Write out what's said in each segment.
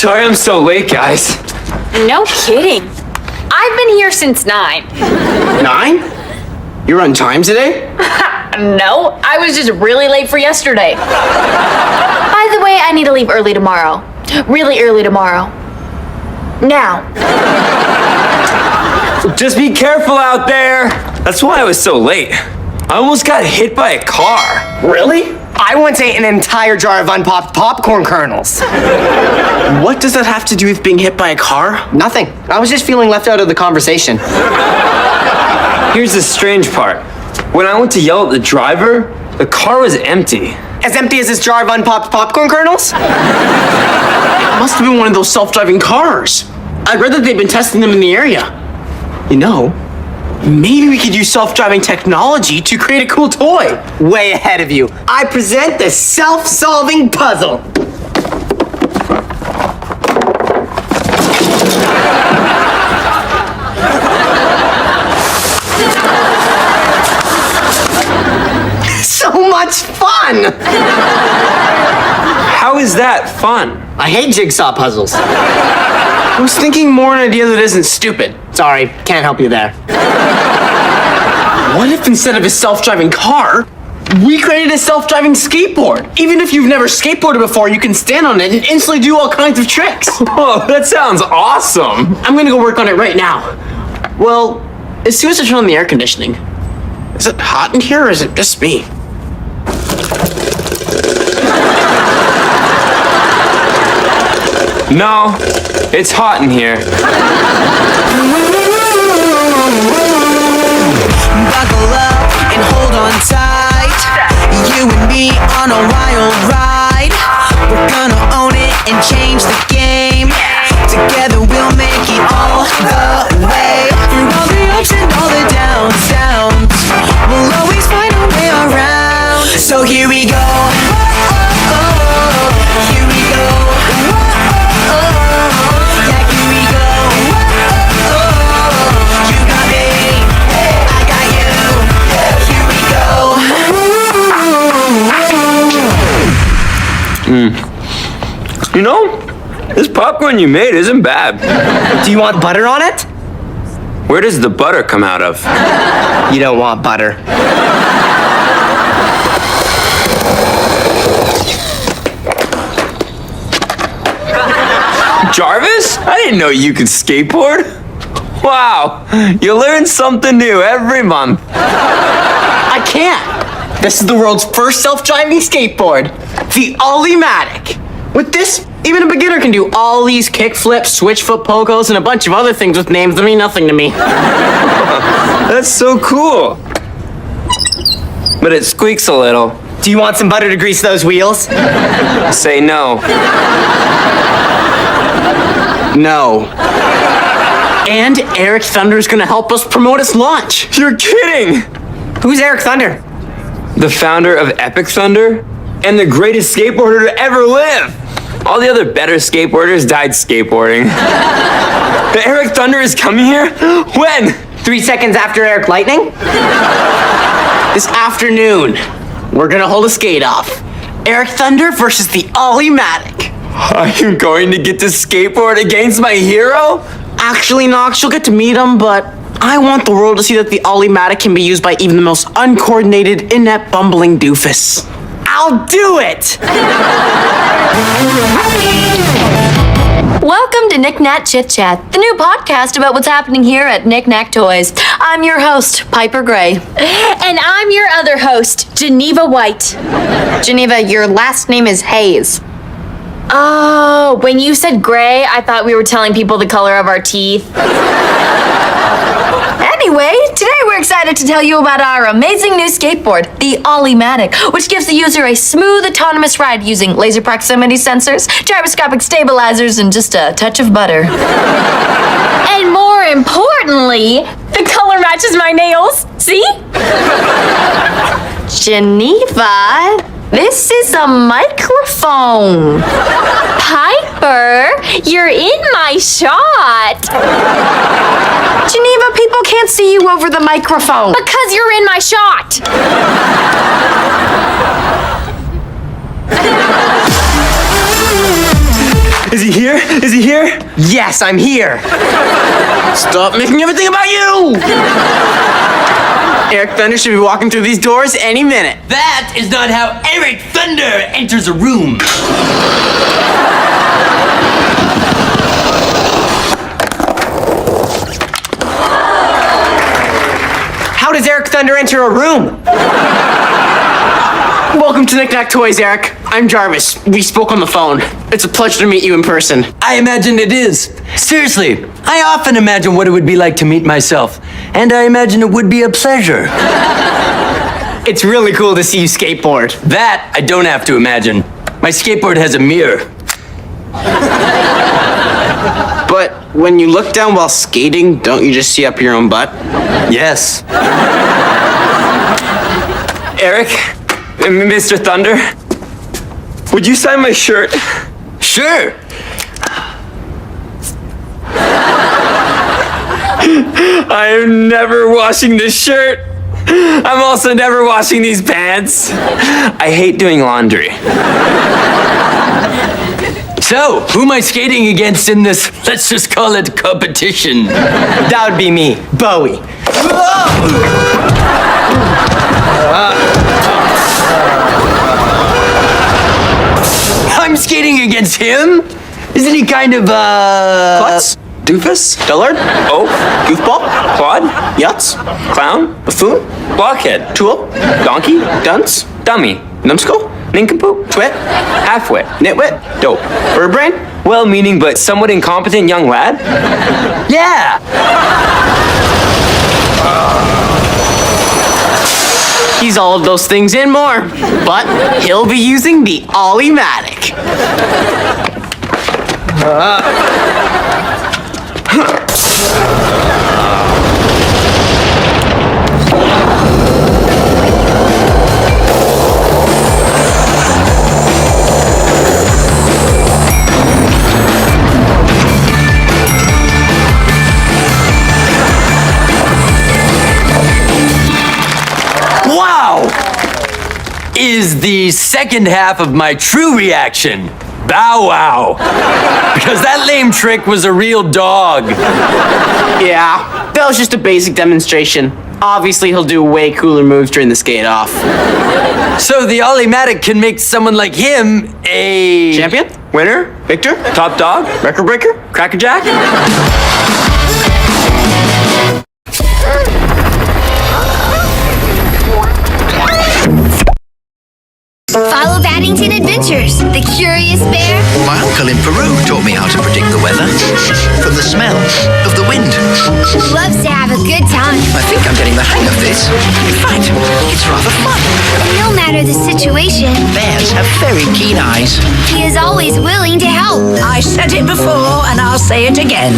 Sorry I'm so late, guys. No kidding. I've been here since 9. 9? You're on time today? No, I was just really late for yesterday. By the way, I need to leave early tomorrow. Really early tomorrow. Now. Just be careful out there. That's why I was so late. I almost got hit by a car. Really? I once ate an entire jar of unpopped popcorn kernels. What does that have to do with being hit by a car? Nothing. I was just feeling left out of the conversation. Here's the strange part. When I went to yell at the driver, the car was empty. As empty as this jar of unpopped popcorn kernels? It must have been one of those self-driving cars. I read that they've been testing them in the area. You know, maybe we could use self-driving technology to create a cool toy. Way ahead of you. I present the self-solving puzzle. So much fun! How is that fun? I hate jigsaw puzzles. I was thinking more an idea that isn't stupid. Sorry, can't help you there. What if instead of a self-driving car, we created a self-driving skateboard? Even if you've never skateboarded before, you can stand on it and instantly do all kinds of tricks. Oh, that sounds awesome. I'm gonna go work on it right now. Well, as soon as I turn on the air conditioning. Is it hot in here or is it just me? No, it's hot in here. Buckle up and hold on tight. You and me on a wild ride. We're gonna own it and change the game. Together we'll make it all the way. Through all the ups and all the downs, we'll always find a way around. So here we go. Here we go. You know, this popcorn you made isn't bad. Do you want butter on it? Where does the butter come out of? You don't want butter. Jarvis? I didn't know you could skateboard. Wow, you learn something new every month. I can't. This is the world's first self-driving skateboard, the Ollie-matic. With this, even a beginner can do all these kick flips, switch foot pogos, and a bunch of other things with names that mean nothing to me. That's so cool. But it squeaks a little. Do you want some butter to grease those wheels? Say no. No. And Eric Thunder's gonna help us promote its launch. You're kidding! Who's Eric Thunder? The founder of Epic Thunder and the greatest skateboarder to ever live. All the other better skateboarders died skateboarding. But Eric Thunder is coming here? When? 3 seconds after Eric Lightning? This afternoon, we're gonna hold a skate-off. Eric Thunder versus the Ollie-matic. Are you going to get to skateboard against my hero? Actually, Nox, you'll get to meet him, but I want the world to see that the Ollie-matic can be used by even the most uncoordinated, inept, bumbling doofus. I'll do it! Welcome to Knick Knack Chit Chat, the new podcast about what's happening here at Knick Knack Toys. I'm your host, Piper Gray. And I'm your other host, Geneva White. Geneva, your last name is Hayes. Oh, when you said gray, I thought we were telling people the color of our teeth. Anyway, today we're excited to tell you about our amazing new skateboard, the Ollie-matic, which gives the user a smooth, autonomous ride using laser proximity sensors, gyroscopic stabilizers, and just a touch of butter. And more importantly, the color matches my nails. See? Geneva, this is a microphone. Piper, you're in my shot. Geneva, people can't see you over the microphone. Because you're in my shot. Is he here? Is he here? Yes, I'm here. Stop making everything about you! Eric Thunder should be walking through these doors any minute. That is not how Eric Thunder enters a room. How does Eric Thunder enter a room? Welcome to Knick Knack Toys, Eric. I'm Jarvis. We spoke on the phone. It's a pleasure to meet you in person. I imagine it is. Seriously, I often imagine what it would be like to meet myself, and I imagine it would be a pleasure. It's really cool to see you skateboard. That I don't have to imagine. My skateboard has a mirror. But when you look down while skating, don't you just see up your own butt? Yes. Eric, Mr. Thunder, would you sign my shirt? Sure. I am never washing this shirt. I'm also never washing these pants. I hate doing laundry. So, who am I skating against in this, let's just call it competition? That would be me, Bowie. I'm skating against him? Isn't he kind of, Klutz? doofus? Dullard? Oaf, Goofball? quad, Yutz? clown, Buffoon? blockhead, Tool? donkey, Dunce? dummy, Numbskull? nincompoop, Twit? halfwit, Nitwit? dope, Birdbrain? well-meaning but somewhat incompetent young lad. Yeah! He's all of those things and more, but he'll be using the Ollie-matic. Wow! Is the second half of my true reaction. Bow wow. Because that lame trick was a real dog. Yeah, that was just a basic demonstration. Obviously, he'll do way cooler moves during the skate-off. So the Ollie-matic can make someone like him a... Champion? Winner, Victor? top dog, Record breaker? crackerjack. Follow Paddington Adventures, the curious bear. My uncle in Peru taught me how to predict the weather from the smell of the wind. Loves to have a good time. I think I'm getting the hang of this. In fact, it's rather fun. No matter the situation, Bears have very keen eyes. he is always willing to help. I said it before and I'll say it again.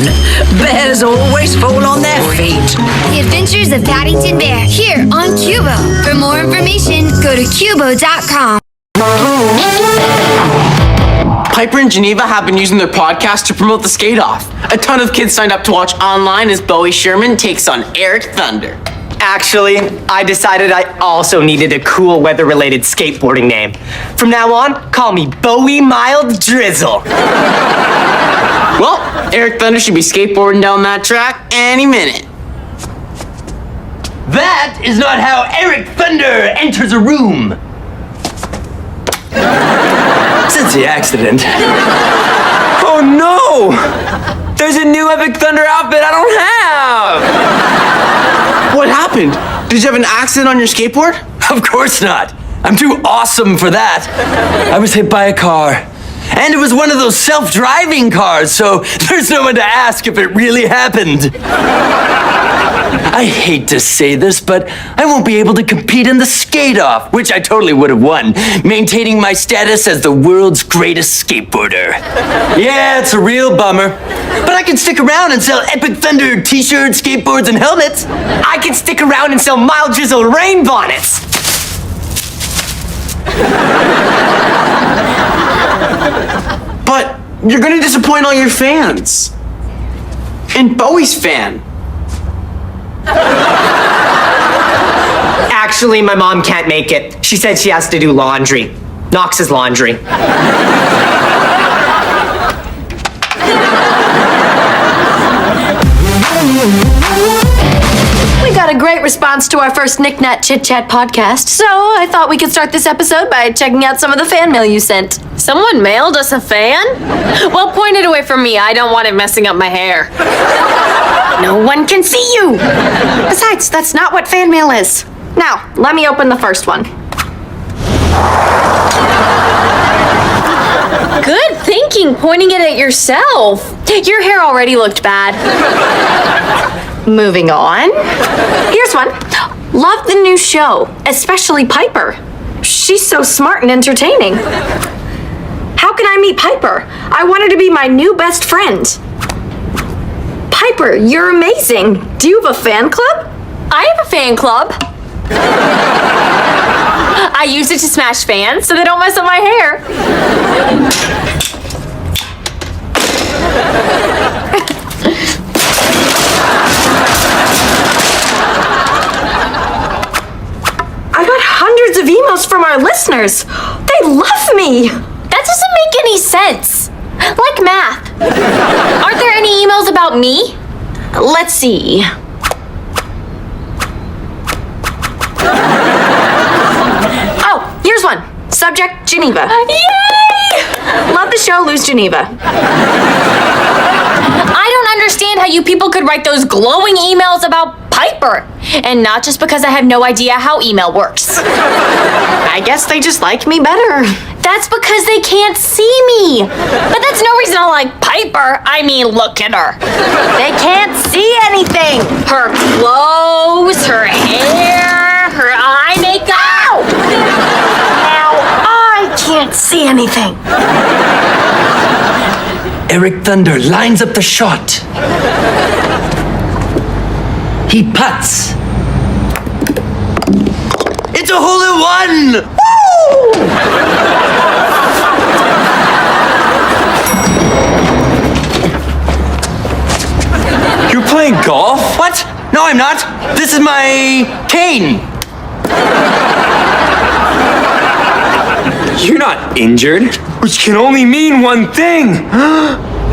Bears always fall on their feet. The Adventures of Paddington Bear, here on Qubo. For more information, go to Qubo.com. Piper and Geneva have been using their podcast to promote the skate-off. A ton of kids signed up to watch online as Bowie Sherman takes on Eric Thunder. Actually, I decided I also needed a cool weather-related skateboarding name. From now on, call me Bowie Mild Drizzle. Well, Eric Thunder should be skateboarding down that track any minute. That is not how Eric Thunder enters a room. Since the accident. Oh no! There's a new Epic Thunder outfit I don't have! What happened? Did you have an accident on your skateboard? Of course not. I'm too awesome for that. I was hit by a car. And it was one of those self-driving cars, so there's no one to ask if it really happened. I hate to say this, but I won't be able to compete in the skate-off, which I totally would have won, maintaining my status as the world's greatest skateboarder. Yeah, it's a real bummer. But I can stick around and sell Epic Thunder t-shirts, skateboards, and helmets. I can stick around and sell Mild Drizzle rain bonnets. But you're gonna disappoint all your fans. And Bowie's fan. Actually, my mom can't make it. She said she has to do laundry. Knox's laundry. We got a great response to our first Knick Knack Chit Chat podcast, so I thought we could start this episode by checking out some of the fan mail you sent. Someone mailed us a fan? Well, point it away from me. I don't want it messing up my hair. No one can see you! Besides, that's not what fan mail is. Now, let me open the first one. Good thinking, pointing it at yourself. Your hair already looked bad. Moving on. Here's one. Love the new show, especially Piper. She's so smart and entertaining. How can I meet Piper? I want her to be my new best friend. Piper, you're amazing. Do you have a fan club? I have a fan club. I use it to smash fans so they don't mess up my hair. I got hundreds of emails from our listeners. They love me. That doesn't make any sense. Like math. Aren't there any emails about me? Let's see. Oh, here's one. Subject, Geneva. Yay! Love the show, Lose Geneva. I don't understand how you people could write those glowing emails about Piper. And not just because I have no idea how email works. I guess they just like me better. That's because they can't see me. But that's no reason to like Piper. I mean, look at her. They can't see anything. Her clothes, her hair, her eye makeup. Ow! Now I can't see anything. Eric Thunder lines up the shot. He putts. It's a hole-in-one! Woo! You're playing golf? What? No, I'm not. This is my cane. You're not injured, which can only mean one thing.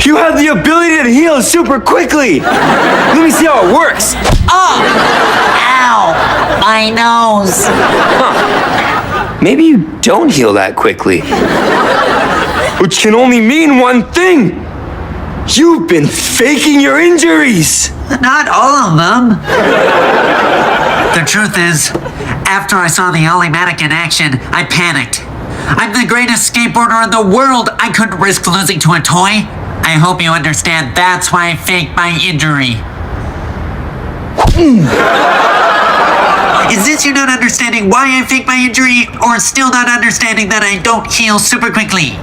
You have the ability to heal super quickly. Let me see how it works. Ow! My nose. Maybe you don't heal that quickly. Which can only mean one thing. You've been faking your injuries. Not all of them. The truth is, after I saw the Ollie-matic in action, I panicked. I'm the greatest skateboarder in the world. I couldn't risk losing to a toy. I hope you understand that's why I faked my injury. Is this you not understanding why I faked my injury, or still not understanding that I don't heal super quickly?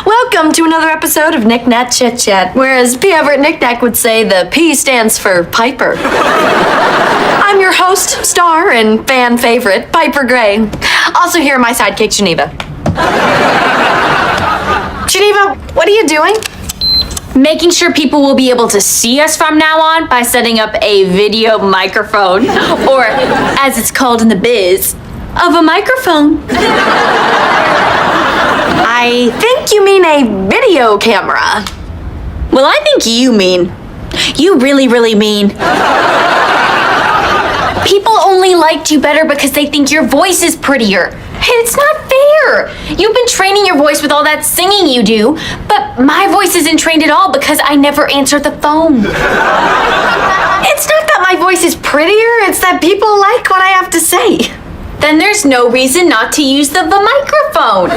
Welcome to another episode of Knick Knack Chit Chat, whereas P. Everett Knick Knack would say the P stands for Piper. I'm your host, star, and fan favorite, Piper Gray. Also here, my sidekick, Geneva. Geneva, what are you doing? Making sure people will be able to see us from now on by setting up a video microphone, or as it's called in the biz, of a microphone. I think you mean a video camera. Well, I think you mean. You really, really mean. People only liked you better because they think your voice is prettier. Hey, it's not fair. You've been training your voice with all that singing you do, but my voice isn't trained at all because I never answer the phone. It's not that my voice is prettier, it's that people like what I have to say. Then there's no reason not to use the microphone.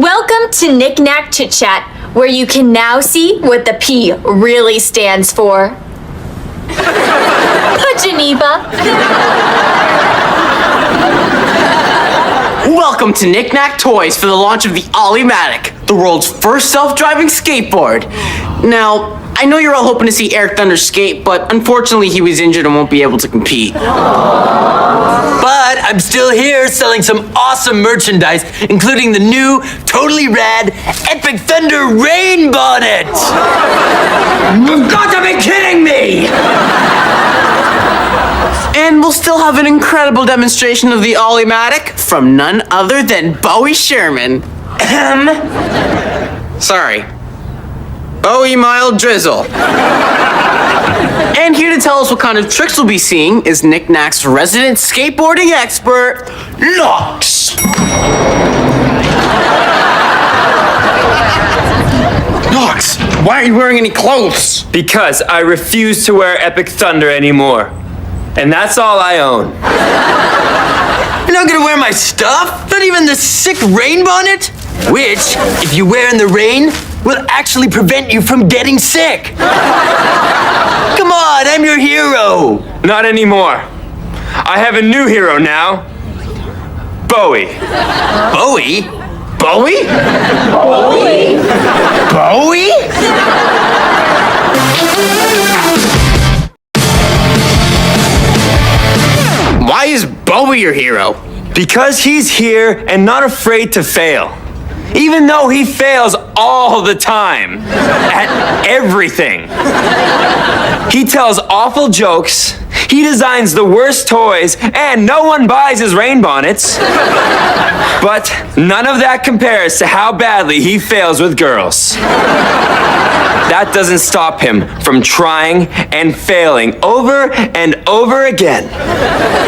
Welcome to Knick Knack Chit Chat, where you can now see what the P really stands for. Geneva. Welcome to Knick Knack Toys for the launch of the Ollie-matic, the world's first self-driving skateboard. Now, I know you're all hoping to see Eric Thunder skate, but unfortunately he was injured and won't be able to compete. But I'm still here selling some awesome merchandise, including the new, totally rad, Epic Thunder rain bonnet! You've got to be kidding me! And we'll still have an incredible demonstration of the Ollie-matic from none other than Bowie Sherman. Sorry. Bowie Mild Drizzle. And here to tell us what kind of tricks we'll be seeing is Knick-Knack's resident skateboarding expert, Nox. Nox, why aren't you wearing any clothes? Because I refuse to wear Epic Thunder anymore. And that's all I own. You're not gonna wear my stuff? Not even the sick rain bonnet? Which, if you wear in the rain, will actually prevent you from getting sick. Come on, I'm your hero. Not anymore. I have a new hero now. Bowie. Bowie? Bowie? Bowie? Bowie? Why is Bowie your hero? Because he's here and not afraid to fail. Even though he fails all the time at everything. He tells awful jokes, he designs the worst toys, and no one buys his rain bonnets. But none of that compares to how badly he fails with girls. That doesn't stop him from trying and failing over and over again.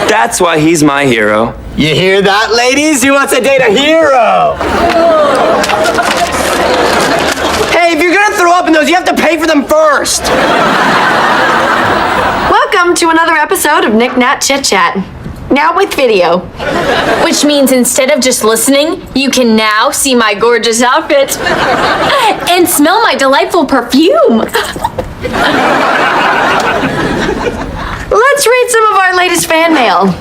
That's why he's my hero. You hear that, ladies? Who wants to date a hero? Hey, if you're gonna throw up in those, you have to pay for them first. Welcome to another episode of Knick Knack Chit Chat. Now with video. Which means instead of just listening, you can now see my gorgeous outfit and smell my delightful perfume. Let's read some of our latest fan mail.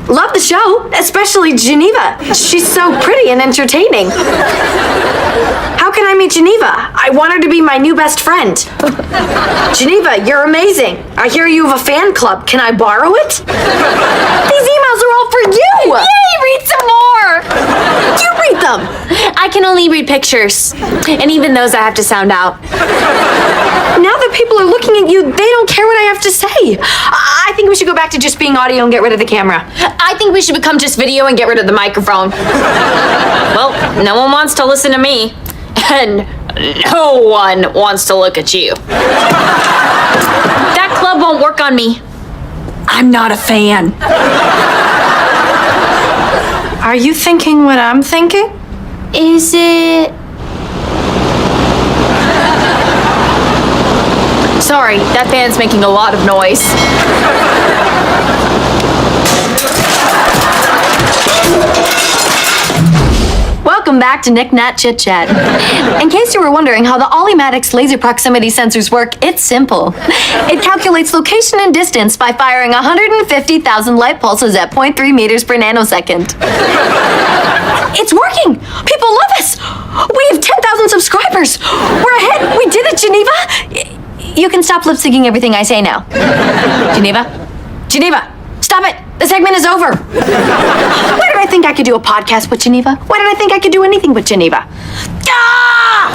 Love the show, especially Geneva. She's so pretty and entertaining. How can I meet Geneva? I want her to be my new best friend. Geneva, you're amazing. I hear you have a fan club. Can I borrow it? These emails are all for you. Yay, read some more. You read them. I can only read pictures, and even those I have to sound out. Now that people are looking at you, they don't care what I have to say. I think we should go back to just being audio and get rid of the camera. I think we should become just video and get rid of the microphone. Well, no one wants to listen to me, and no one wants to look at you. That club won't work on me. I'm not a fan. Are you thinking what I'm thinking? Is it... Sorry, that fan's making a lot of noise. Welcome back to Knick Knack Chit Chat. In case you were wondering how the Ollimatic's laser proximity sensors work, it's simple. It calculates location and distance by firing 150,000 light pulses at 0.3 meters per nanosecond. It's working! People love us! We have 10,000 subscribers! We're ahead! We did it, Geneva! You can stop lip-syncing everything I say now. Geneva? Geneva! Stop it! The segment is over! Why did I think I could do a podcast with Geneva? Why did I think I could do anything with Geneva? Ah!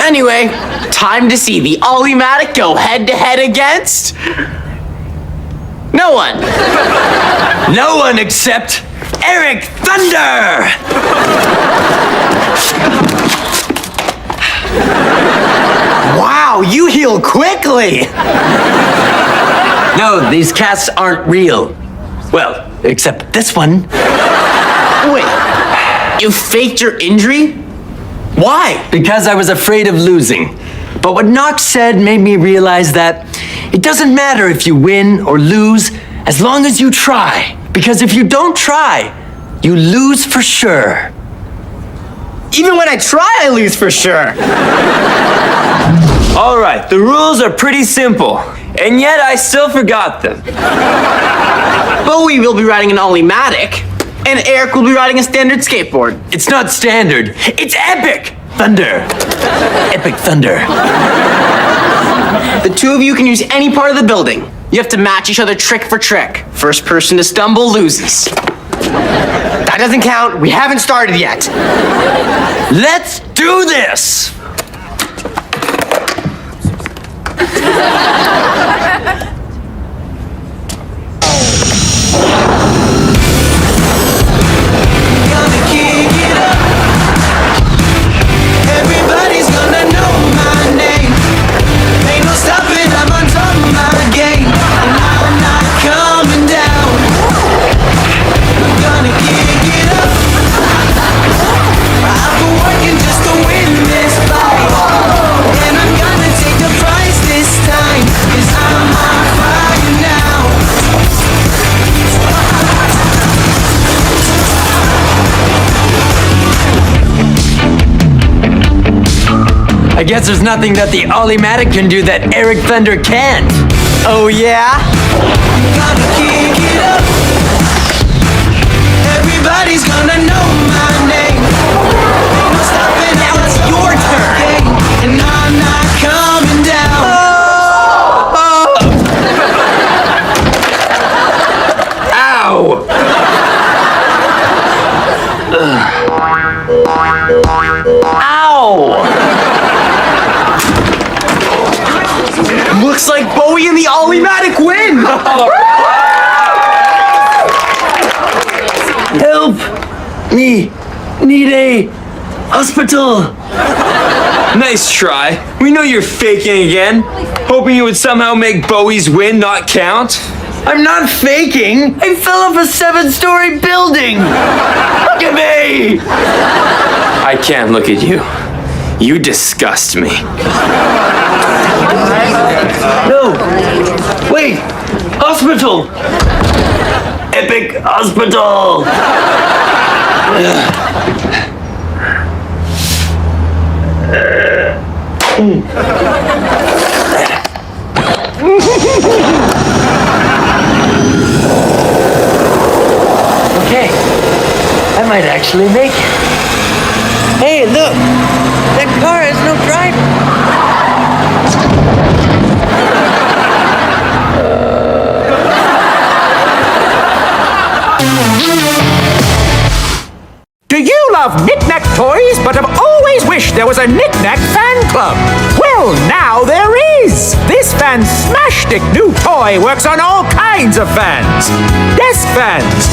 Anyway, time to see the Ollimatic go head-to-head against... no one. No one except Eric Thunder! Wow, you heal quickly! No, these casts aren't real. Well, except this one. Wait, you faked your injury? Why? Because I was afraid of losing. But what Nox said made me realize that it doesn't matter if you win or lose as long as you try. Because if you don't try, you lose for sure. Even when I try, I lose for sure. All right, the rules are pretty simple, and yet I still forgot them. Bowie will be riding an Ollimatic, and Eric will be riding a standard skateboard. It's not standard, it's epic thunder. Epic thunder. The two of you can use any part of the building. You have to match each other trick for trick. First person to stumble loses. That doesn't count. We haven't started yet. Let's do this! Gonna kick it up. Everybody I guess there's nothing that the Ollie-matic can do that Eric Thunder can't. Oh yeah? Gonna kick it up. Everybody's gonna know my name. Ain't no stopping now, it's your turn. And I'm not coming down. Ow! Ow! Looks like Bowie and the Ollie-matic win! Help! Me! Need a hospital! Nice try. We know you're faking again. Hoping you would somehow make Bowie's win not count. I'm not faking! I fell off a 7-story building! Look at me! I can't look at you. You disgust me. No! Wait! Hospital! Epic hospital! Okay, I might actually make it. Hey, look! That car has no driver. Do you love knick-knack toys but have always wished there was a knick-knack fan club? Well, now there is! This fan-smash-stick new toy works on all kinds of fans. Desk fans.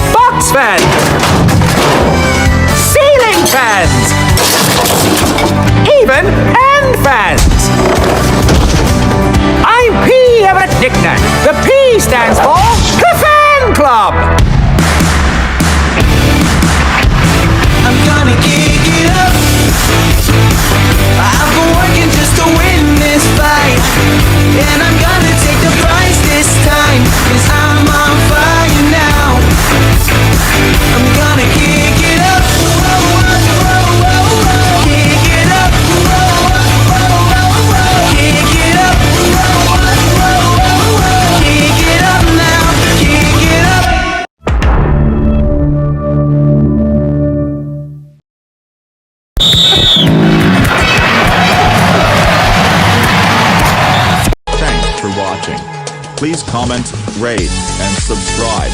Box fans. Ceiling fans. Even hand fans. I'm P. Everett Knick-knack. The P stands for the Fan Club. I'm gonna kick it up. I've been working just to win this fight. And I'm gonna take the prize this time. 'Cause I'm on fire now. I'm gonna kick it up. Kick it up. Kick it up. Kick it up now. Kick it up. Thanks for watching. Please comment, rate, and subscribe.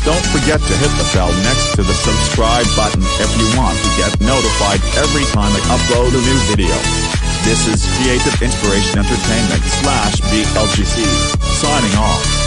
Don't forget to hit the bell next to the subscribe button if you want to get notified every time I upload a new video. This is Creative Inspiration Entertainment /BLGC, signing off.